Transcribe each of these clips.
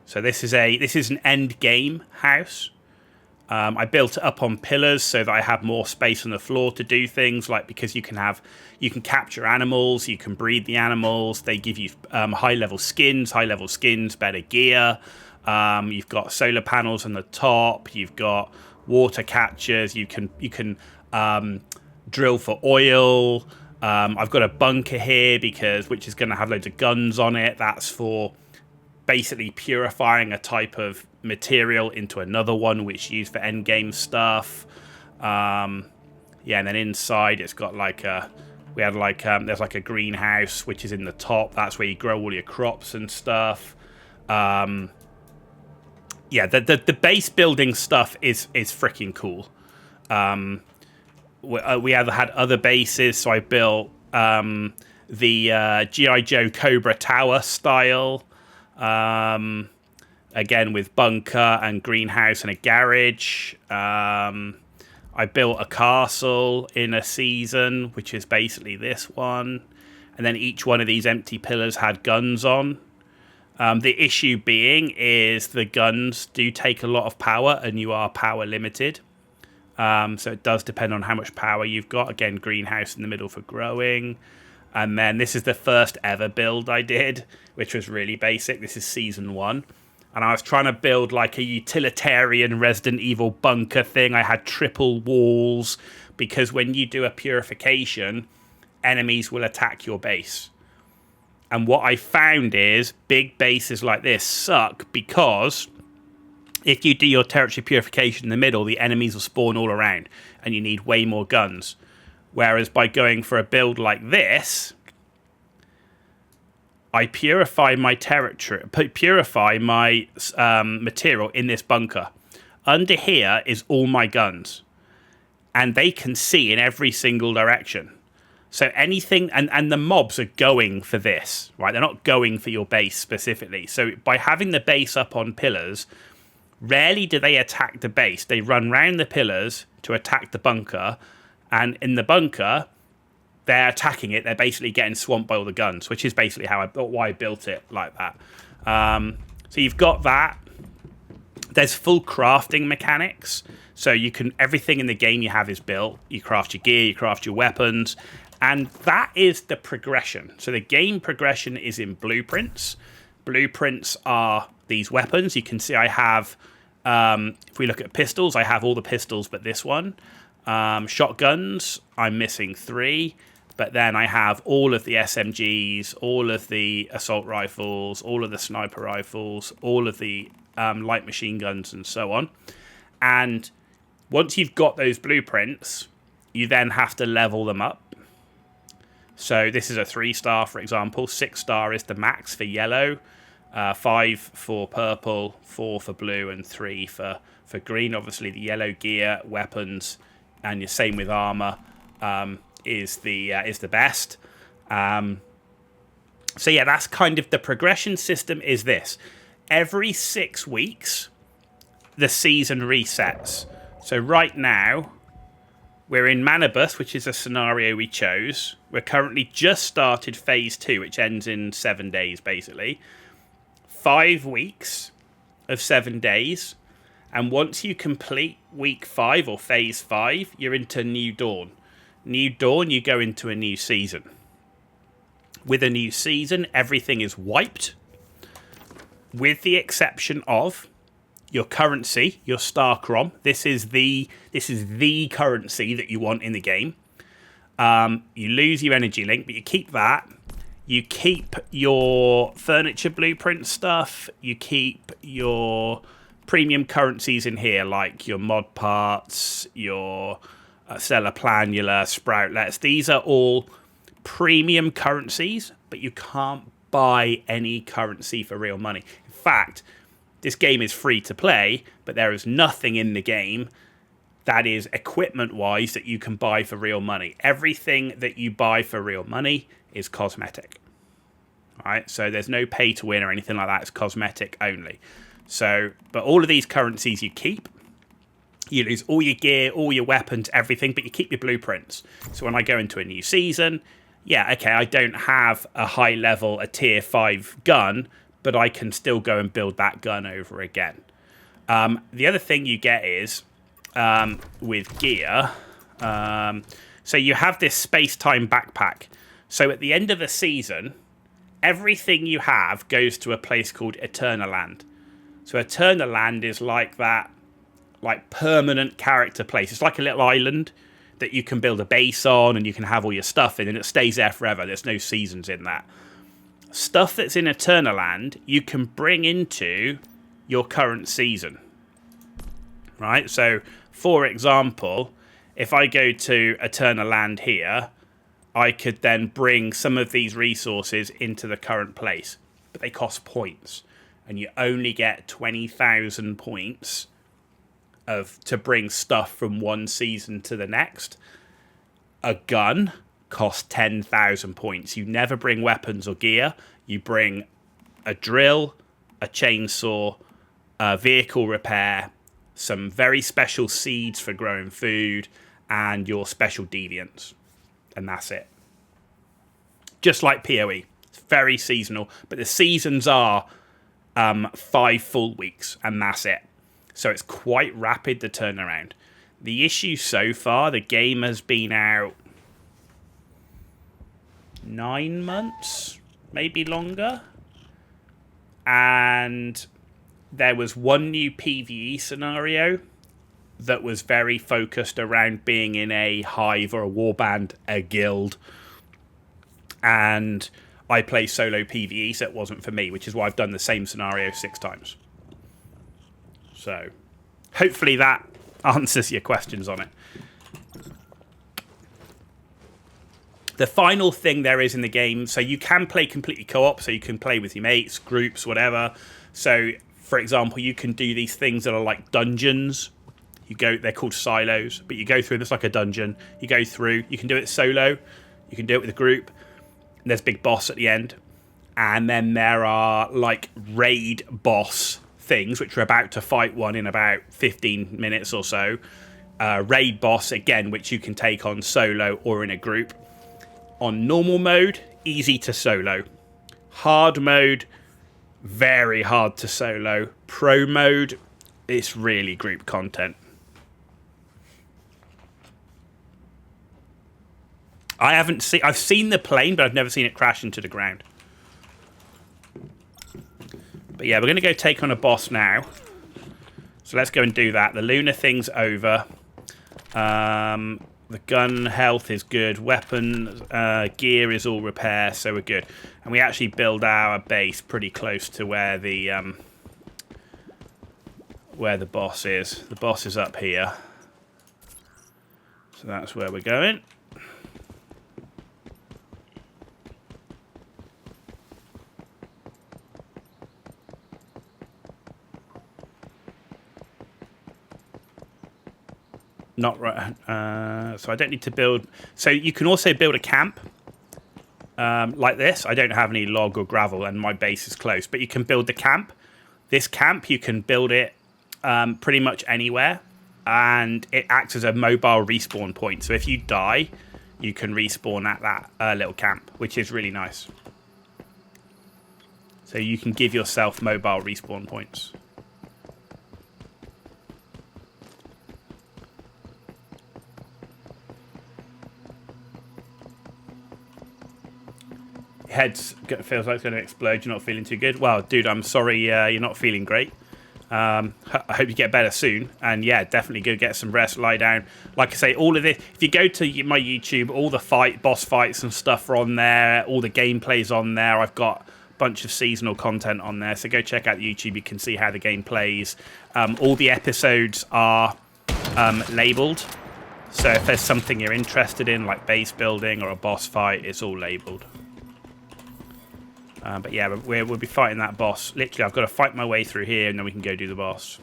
So this is an end game house. I built it up on pillars so that I have more space on the floor to do things, like because you can capture animals, you can breed the animals. They give you high level skins, better gear. You've got solar panels on the top. You've got water catchers. You can drill for oil. I've got a bunker here which is going to have loads of guns on it. That's for basically purifying a type of material into another one, which is used for end game stuff. And then inside it's got there's like a greenhouse which is in the top. That's where you grow all your crops and stuff. The base building stuff is freaking cool. We have had other bases, so I built the G.I. Joe Cobra Tower style. Again, with bunker and greenhouse and a garage. I built a castle in a season, which is basically this one. And then each one of these empty pillars had guns on. The issue being is the guns do take a lot of power and you are power limited. So it does depend on how much power you've got. Again, greenhouse in the middle for growing. And then this is the first ever build I did, which was really basic. This is season 1. And I was trying to build like a utilitarian Resident Evil bunker thing. I had triple walls because when you do a purification, enemies will attack your base. And what I found is big bases like this suck because if you do your territory purification in the middle, the enemies will spawn all around and you need way more guns. Whereas by going for a build like this, I purify my territory, purify my material in this bunker. Under here is all my guns. And they can see in every single direction. So anything, and the mobs are going for this, right? They're not going for your base specifically. So by having the base up on pillars, rarely do they attack the base. They run round the pillars to attack the bunker. And in the bunker, they're attacking it. They're basically getting swamped by all the guns, which is basically why I built it like that. So you've got that. There's full crafting mechanics. So everything in the game you have is built. You craft your gear, you craft your weapons. And that is the progression. So the game progression is in blueprints. Blueprints are these weapons. You can see I have, if we look at pistols, I have all the pistols but this one. Shotguns, I'm missing 3. But then I have all of the SMGs, all of the assault rifles, all of the sniper rifles, all of the light machine guns and so on. And once you've got those blueprints, you then have to level them up. So this is a 3-star, for example. 6-star is the max for yellow, 5 for purple, 4 for blue, and 3 for green. Obviously, the yellow gear, weapons, and the same with armor is the best. So yeah, that's kind of the progression system. Is this every 6 weeks the season resets? So right now, we're in Manibus, which is a scenario we chose. We're currently just started phase 2, which ends in 7 days, basically. 5 weeks of 7 days. And once you complete week 5 or phase 5, you're into New Dawn. New Dawn, you go into a new season. With a new season, everything is wiped. With the exception of your currency, your star crom. This is the currency that you want in the game. You lose your energy link, but you keep that. You keep your furniture blueprint stuff. You keep your premium currencies in here, like your mod parts, your stellar planula, sproutlets. These are all premium currencies, but you can't buy any currency for real money. In fact, this game is free to play, but there is nothing in the game that is equipment-wise that you can buy for real money. Everything that you buy for real money is cosmetic. All right, so there's no pay to win or anything like that. It's cosmetic only. So, but all of these currencies you keep. You lose all your gear, all your weapons, everything, but you keep your blueprints. So when I go into a new season, yeah, okay, I don't have a high level, a tier 5 gun, but I can still go and build that gun over again. The other thing you get is, with gear, so you have this space-time backpack. So at the end of the season, everything you have goes to a place called Eternaland. So Eternaland is like that, like permanent character place. It's like a little island that you can build a base on and you can have all your stuff in, and it stays there forever. There's no seasons in that. Stuff that's in Eternaland, you can bring into your current season. Right? So, for example, if I go to Eternaland here, I could then bring some of these resources into the current place. But they cost points. And you only get 20,000 points to bring stuff from one season to the next. A gun costs 10,000 points. You never bring weapons or gear. You bring a drill, a chainsaw, a vehicle repair, some very special seeds for growing food, and your special deviants. And that's it. Just like PoE. It's very seasonal. But the seasons are 5 full weeks, and that's it. So it's quite rapid, the turnaround. The issue so far, the game has been out 9 months, maybe longer. And there was one new PvE scenario that was very focused around being in a hive or a warband, a guild. And I play solo PvE, so it wasn't for me, which is why I've done the same scenario 6 times. So, hopefully that answers your questions on it. The final thing there is in the game, so you can play completely co-op, so you can play with your mates, groups, whatever. So, for example, you can do these things that are like dungeons. They're called silos, but you go through, it's like a dungeon. You go through, you can do it solo, you can do it with a group. There's a big boss at the end. And then there are like raid boss things, which we're about to fight one in about 15 minutes or so. Raid boss, again, which you can take on solo or in a group. On normal mode, easy to solo. Hard mode, very hard to solo. Pro mode, it's really group content. I've seen the plane, but I've never seen it crash into the ground. But yeah, we're going to go take on a boss now. So let's go and do that. The lunar thing's over. The gun health is good. Weapon gear is all repair, so we're good. And we actually build our base pretty close to where the boss is. The boss is up here. So that's where we're going. Not right. So I don't need to build. So you can also build a camp like this. I don't have any log or gravel, and my base is close. But you can build the camp. This camp, you can build it pretty much anywhere, and it acts as a mobile respawn point. So if you die, you can respawn at that little camp, which is really nice. So you can give yourself mobile respawn points. Head feels like it's going to explode. You're not feeling too good. Well, dude, I'm sorry you're not feeling great. I hope you get better soon. And yeah, definitely go get some rest, lie down. Like I say, all of this, if you go to my YouTube, all the boss fights and stuff are on there. All the gameplay's on there. I've got a bunch of seasonal content on there. So go check out the YouTube. You can see how the game plays. All the episodes are labelled. So if there's something you're interested in, like base building or a boss fight, it's all labelled. But yeah, we'll be fighting that boss. Literally, I've got to fight my way through here, and then we can go do the boss.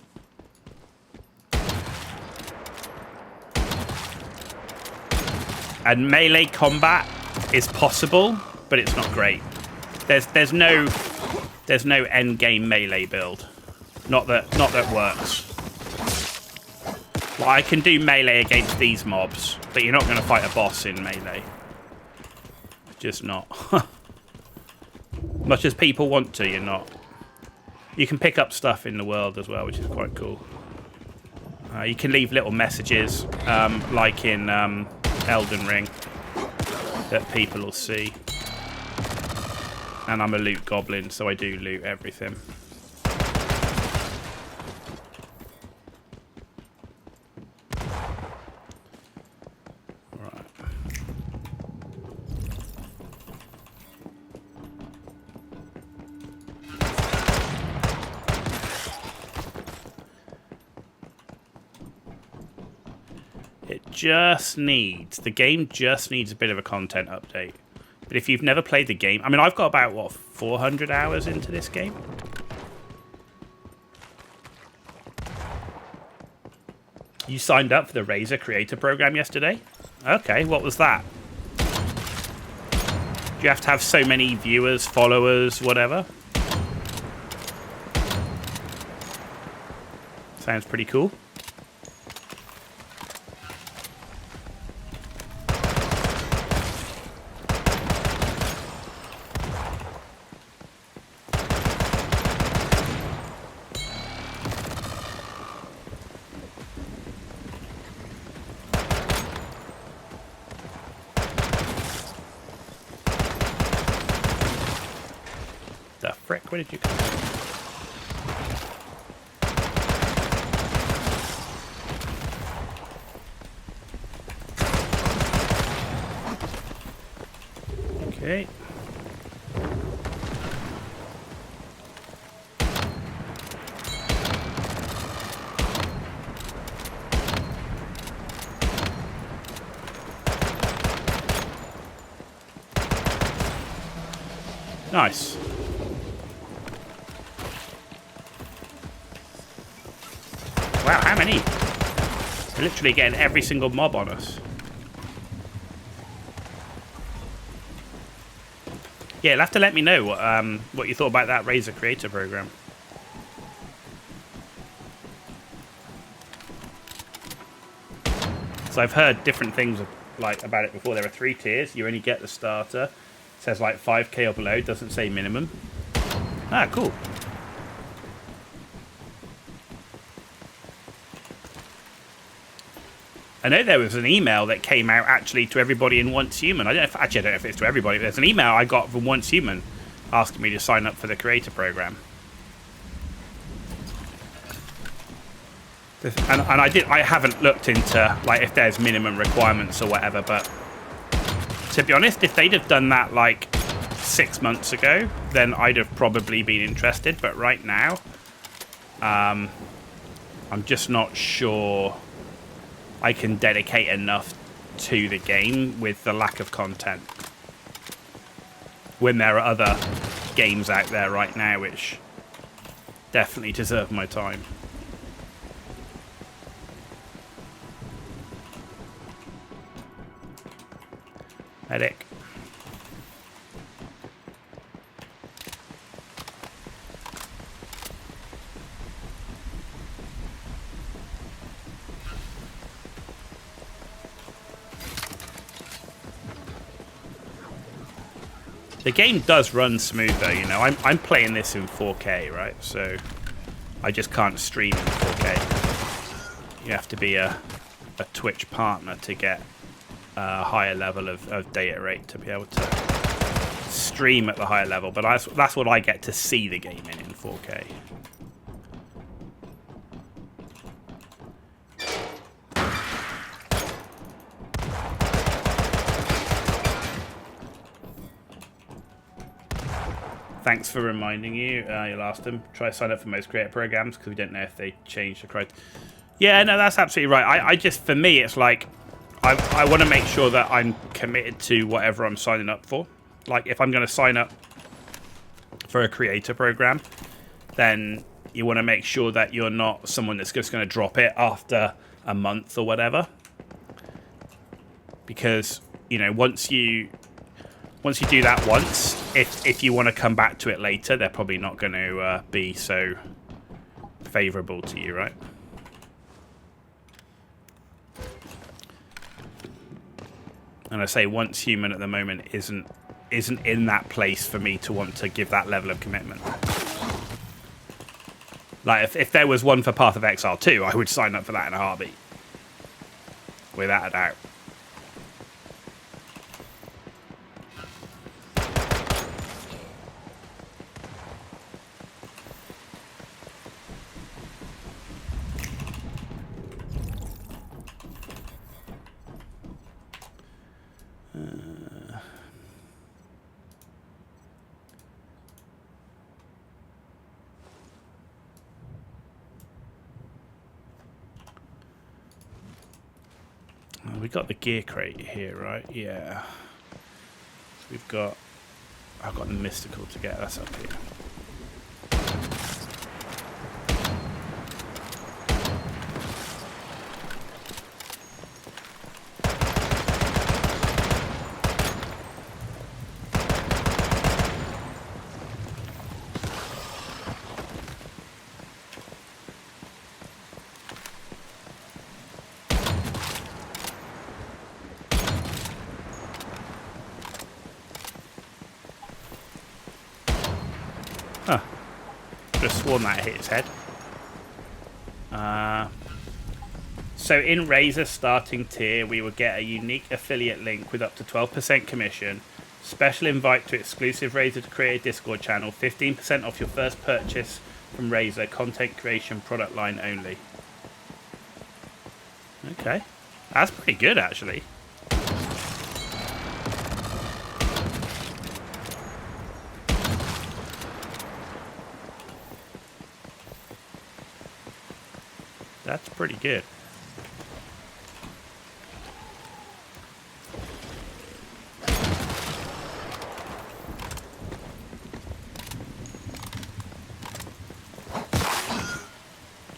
And melee combat is possible, but it's not great. There's no end game melee build. Not that works. Well, I can do melee against these mobs, but you're not going to fight a boss in melee. Just not. Much as people want to, you're not. You can pick up stuff in the world as well, which is quite cool. You can leave little messages, like in Elden Ring, that people will see. And I'm a loot goblin, so I do loot everything. Right. The game just needs a bit of a content update. But if you've never played the game, I mean, I've got about, what, 400 hours into this game? You signed up for the Razer Creator Program yesterday? Okay, what was that? Do you have to have so many viewers, followers, whatever? Sounds pretty cool. Where did you come from? Okay. Nice. Wow, how many? We're literally getting every single mob on us. Yeah, you'll have to let me know what you thought about that Razer Creator Program. So I've heard different things about it before. There are 3 tiers. You only get the starter. It says like 5k or below. Doesn't say minimum. Ah, cool. I know there was an email that came out actually to everybody in Once Human. I don't know if it's to everybody, but there's an email I got from Once Human asking me to sign up for the creator program. And I haven't looked into like if there's minimum requirements or whatever, but to be honest, if they'd have done that like 6 months ago, then I'd have probably been interested. But right now, I'm just not sure I can dedicate enough to the game with the lack of content. When there are other games out there right now which definitely deserve my time. Medic. The game does run smooth though, you know. I'm playing this in 4K, right? So I just can't stream in 4K. You have to be a Twitch partner to get a higher level of data rate to be able to stream at the higher level. But that's what I get to see the game in 4K. Thanks for reminding you. You'll ask them. Try to sign up for most creator programs because we don't know if they change the criteria. Yeah, no, that's absolutely right. I just, for me, it's like I want to make sure that I'm committed to whatever I'm signing up for. Like, if I'm going to sign up for a creator program, then you want to make sure that you're not someone that's just going to drop it after a month or whatever. Because, you know, once you do that once, if you want to come back to it later, they're probably not going to be so favourable to you, right? And I say Once Human at the moment isn't in that place for me to want to give that level of commitment. Like, if there was one for Path of Exile 2, I would sign up for that in a heartbeat. Without a doubt. We got the gear crate here, right? Yeah. We've got... I've got the mystical to get. That's up here. Huh. Just sworn that hit his head. So in Razor starting tier, we would get a unique affiliate link with up to 12% commission, special invite to exclusive Razor to create a Discord channel, 15% off your first purchase from Razor, content creation product line only. Okay. That's pretty good, actually. That's pretty good.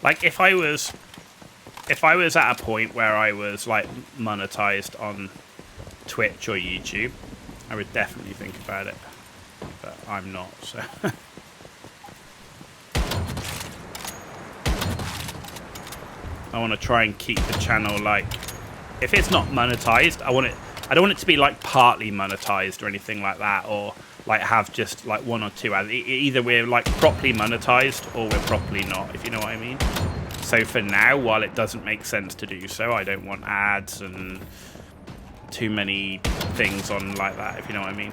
Like, if I was at a point where I was like monetized on Twitch or YouTube, I would definitely think about it. But I'm not, so. I want to try and keep the channel, like, if it's not monetized, I don't want it to be like partly monetized or anything like that, or like have just like one or two ads. Either we're like properly monetized or we're properly not, if you know what I mean. So for now, while it doesn't make sense to do so, I don't want ads and too many things on like that, if you know what I mean.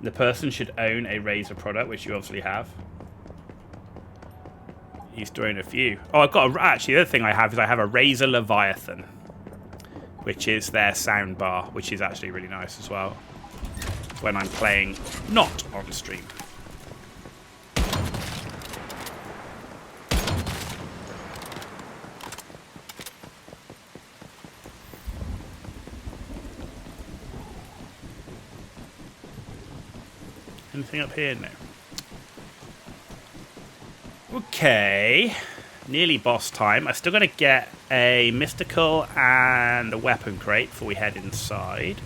The person should own a Razor product, which you obviously have. Used to own a few. Oh, I've got actually, the other thing I have is I have a Razor Leviathan, which is their sound bar, which is actually really nice as well when I'm playing not on stream. Anything up here? No. Okay. Nearly boss time. I'm still going to get a mystical and a weapon crate before we head inside.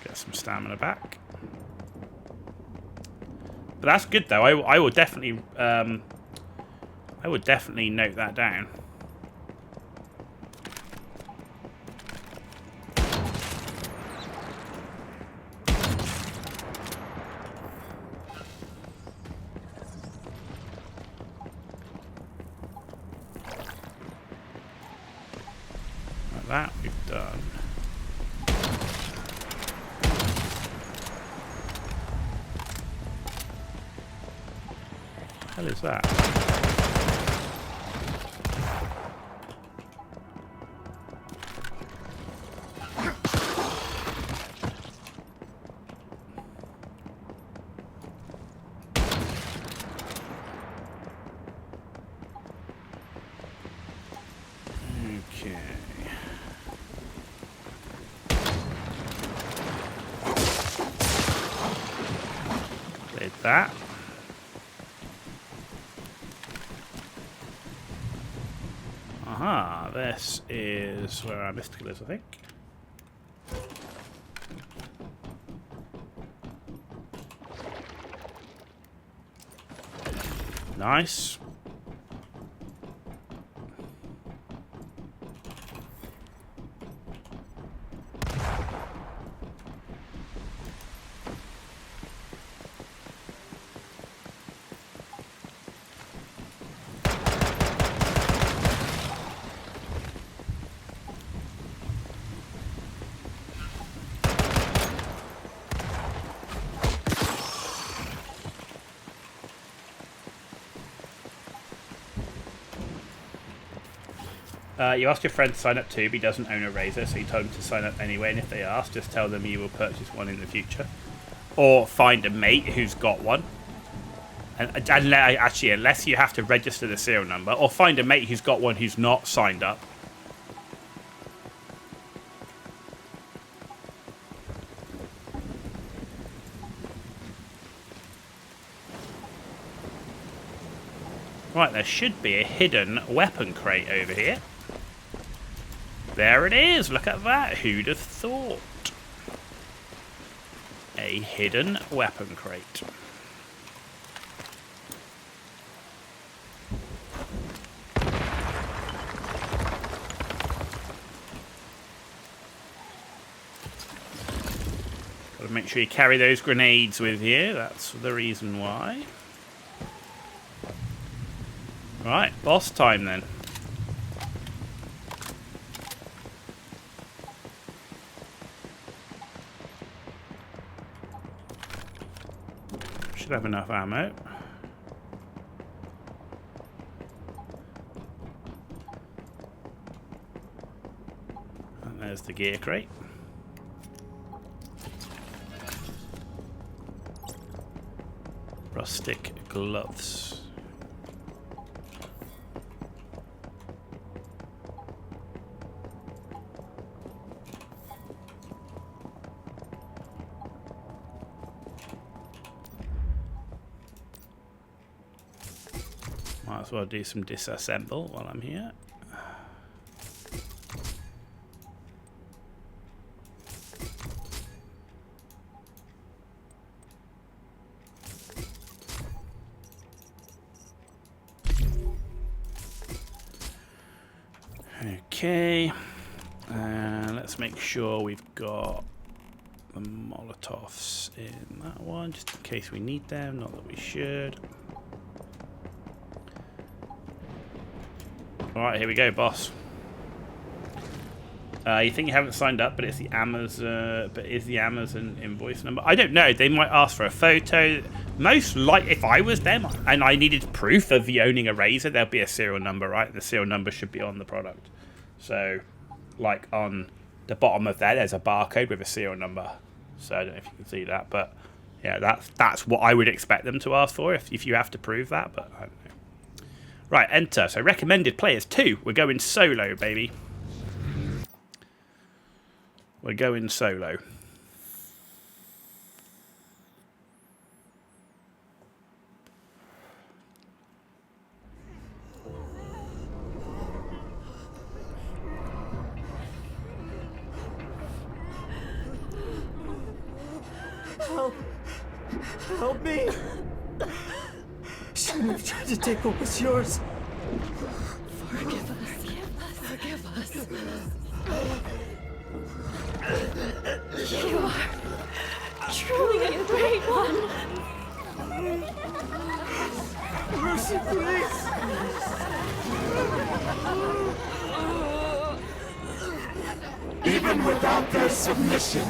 Get some stamina back. But that's good though. I will definitely note that down. That we've done. What the hell is that? Okay. That. Aha, this is where our mystical is, I think. Nice. You asked your friend to sign up too, but he doesn't own a razor, so you told him to sign up anyway, and if they ask, just tell them you will purchase one in the future. Or find a mate who's got one. And actually, unless you have to register the serial number, or find a mate who's got one who's not signed up. Right, there should be a hidden weapon crate over here. There it is. Look at that. Who'd have thought? A hidden weapon crate. Got to make sure you carry those grenades with you. That's the reason why. Right, boss time then. Should have enough ammo. And there's the gear crate. Rustic gloves. Might as well do some disassemble while I'm here. Okay, and let's make sure we've got the Molotovs in that one, just in case we need them, not that we should. Alright, here we go, boss. You think you haven't signed up, but it's the Amazon invoice number. I don't know. They might ask for a photo. Most likely, if I was them and I needed proof of you owning a razor, there'll be a serial number, right? The serial number should be on the product. So, like on the bottom of there's a barcode with a serial number. So I don't know if you can see that, but yeah, that's what I would expect them to ask for if you have to prove that. But I don't know. Right, enter. So recommended players 2. We're going solo, baby. We're going solo. Help! Help me! Shouldn't have tried to take what was yours. Forgive us. Forgive us. You are truly a great one. Mercy, please! Even without their submission.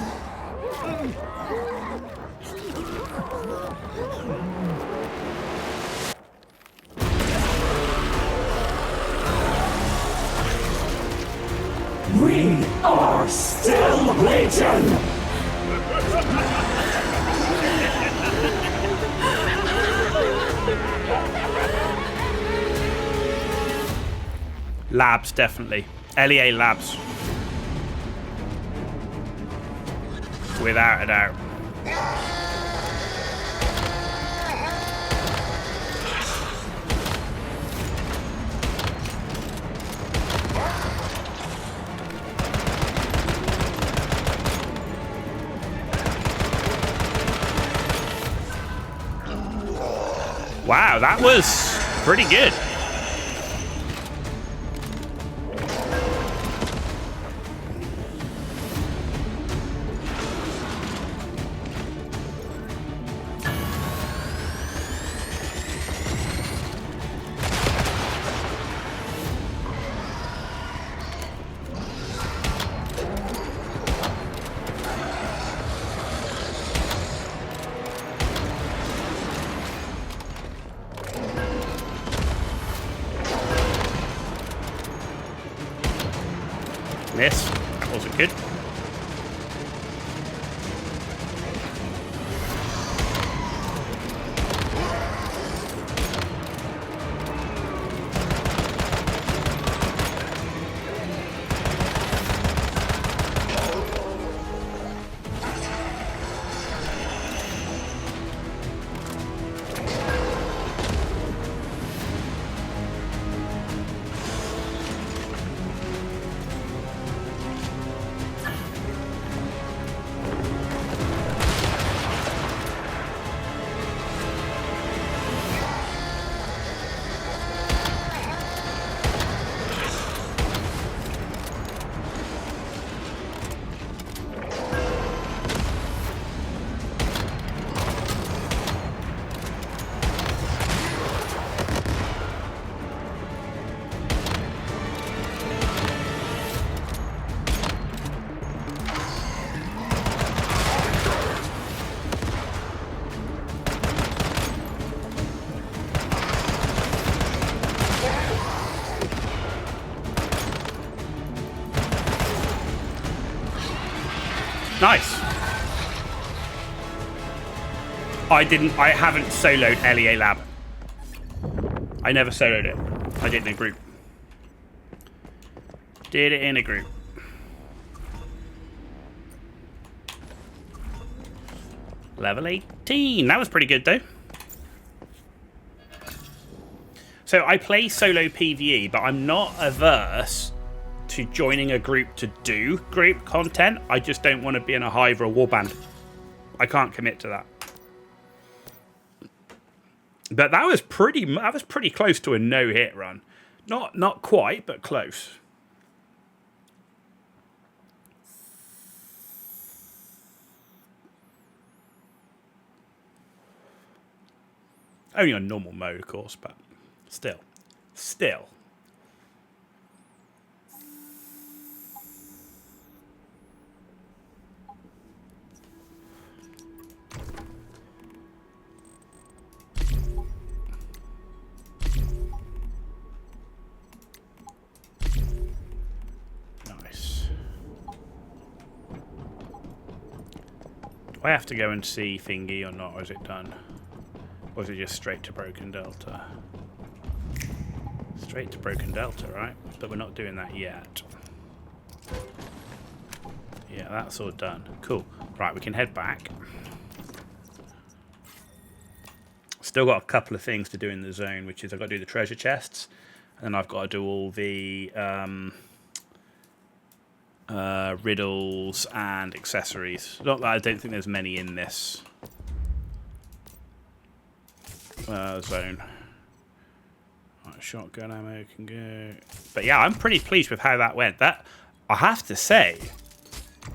We are still Legion! Labs, definitely. LEA Labs. Without a doubt. Wow, that was pretty good. Miss. Wasn't good. Nice. I haven't soloed LEA Lab. I never soloed it. I did it in a group. Did it in a group. Level 18. That was pretty good though. So I play solo PvE, but I'm not averse to joining a group to do group content. I just don't want to be in a hive or a warband. I can't commit to that. But that was pretty close to a no-hit run. Not quite, but close. Only on normal mode, of course, but still. Do I have to go and see Thingy or not, or is it done? Or is it just straight to Broken Delta? Straight to Broken Delta, right? But we're not doing that yet. Yeah, that's all done. Cool. Right, we can head back. Still got a couple of things to do in the zone, which is I've got to do the treasure chests, and then I've got to do all the riddles and accessories. Not that I don't think there's many in this zone. Right, shotgun ammo can go. But yeah, I'm pretty pleased with how that went. That, I have to say,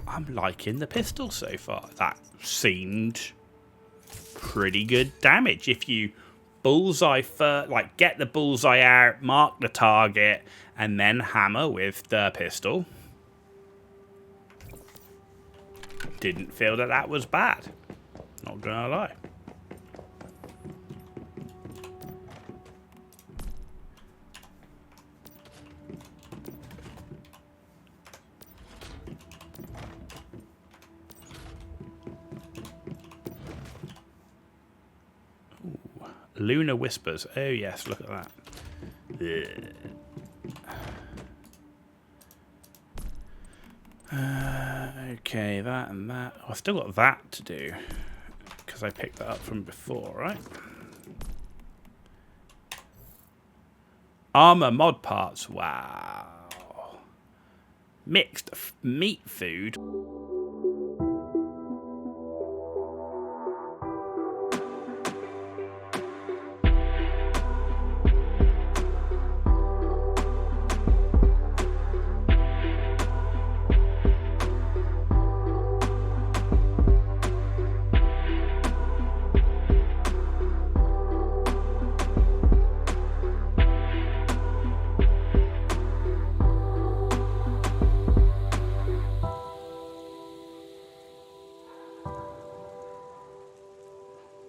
I'm liking the pistol so far. That seemed pretty good damage. If you bullseye first, like get the bullseye out, mark the target, and then hammer with the pistol. Didn't feel that was bad. Not gonna lie. Ooh. Lunar Whispers. Oh yes, look at that. Ugh. Okay, that and that. Oh, I've still got that to do because I picked that up from before, right? Armor mod parts. Wow. Mixed meat food.